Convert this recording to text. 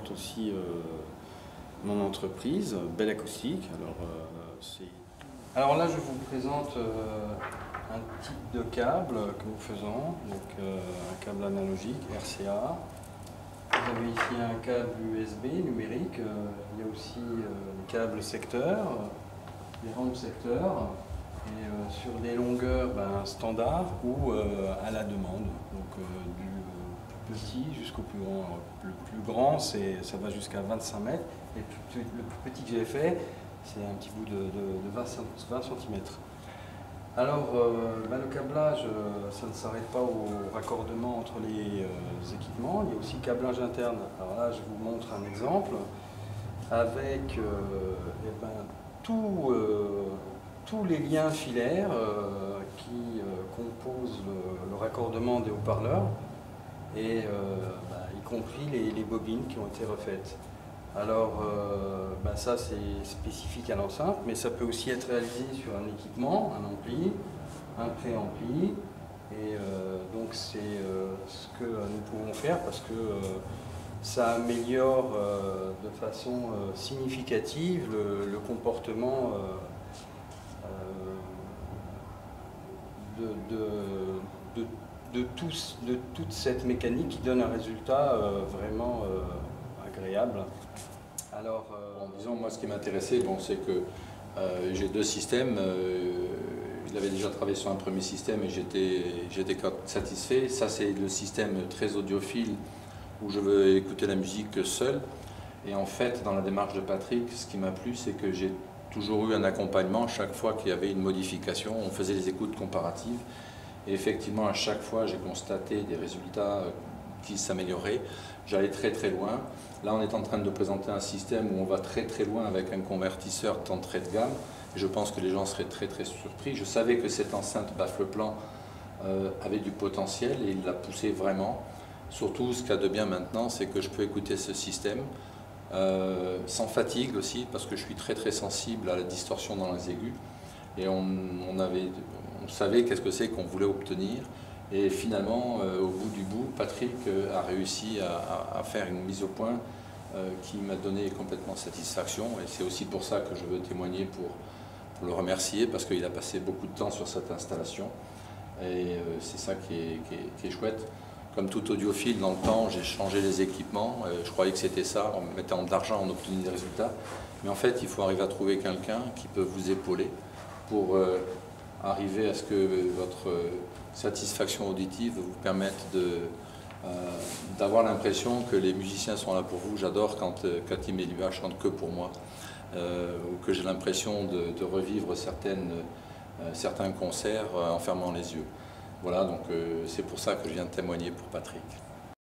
présente aussi mon entreprise, Belle Acoustique. Alors là, je vous présente un type de câble que nous faisons, donc un câble analogique RCA. Vous avez ici un câble USB numérique, il y a aussi les câbles secteurs, les rampes secteurs, et sur des longueurs standard ou à la demande, donc du plus petit jusqu'au plus grand. Alors, le plus grand, ça va jusqu'à 25 mètres, et le plus petit que j'ai fait, c'est un petit bout de 20 cm. Alors, le câblage, ça ne s'arrête pas au raccordement entre les équipements, il y a aussi le câblage interne. Alors là, je vous montre un exemple avec tous les liens filaires qui composent le raccordement des haut-parleurs, et y compris les bobines qui ont été refaites. Alors, ça c'est spécifique à l'enceinte, mais ça peut aussi être réalisé sur un équipement, un ampli, un préampli, et donc c'est ce que nous pouvons faire parce que ça améliore de façon significative le comportement de toute cette mécanique qui donne un résultat vraiment agréable. Alors, disons, moi ce qui m'intéressait, c'est que j'ai deux systèmes. Il avait déjà travaillé sur un premier système et j'étais satisfait. Ça, c'est le système très audiophile où je veux écouter la musique seul. Et en fait, dans la démarche de Patrick, ce qui m'a plu, c'est que j'ai toujours eu un accompagnement. Chaque fois qu'il y avait une modification, on faisait des écoutes comparatives. Et effectivement, à chaque fois, j'ai constaté des résultats qui s'amélioraient. J'allais très très loin. Là, on est en train de présenter un système où on va très très loin avec un convertisseur d'entrée de gamme. Et je pense que les gens seraient très très surpris. Je savais que cette enceinte baffle-plan avait du potentiel et il l'a poussé vraiment. Surtout, ce qu'il y a de bien maintenant, c'est que je peux écouter ce système sans fatigue aussi, parce que je suis très très sensible à la distorsion dans les aigus. Et on savait qu'est-ce que c'est qu'on voulait obtenir. Et finalement, au bout du bout, Patrick a réussi à faire une mise au point qui m'a donné complètement satisfaction. Et c'est aussi pour ça que je veux témoigner pour le remercier, parce qu'il a passé beaucoup de temps sur cette installation. Et c'est ça qui est chouette. Comme tout audiophile, dans le temps, j'ai changé les équipements. Je croyais que c'était ça, en mettant de l'argent, on obtenait des résultats. Mais en fait, il faut arriver à trouver quelqu'un qui peut vous épauler pour arriver à ce que votre satisfaction auditive vous permette d'avoir l'impression que les musiciens sont là pour vous. J'adore quand Cathy Melua chante que pour moi, ou que j'ai l'impression de revivre certains concerts en fermant les yeux. Voilà, donc c'est pour ça que je viens de témoigner pour Patrick.